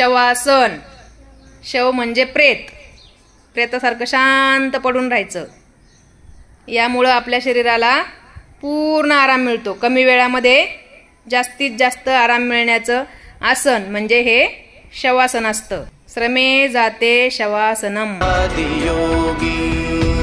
शवासन। शव म्हणजे प्रेत, प्रेतासारखं शांत पडून राहायचं। यामुळं आपल्या शरीराला पूर्ण आराम मिळतो। कमी वेळामध्ये जास्तीत जास्त आराम मिळण्याचं आसन म्हणजे हे शवासन असतं। श्रमे जाते शवासनम।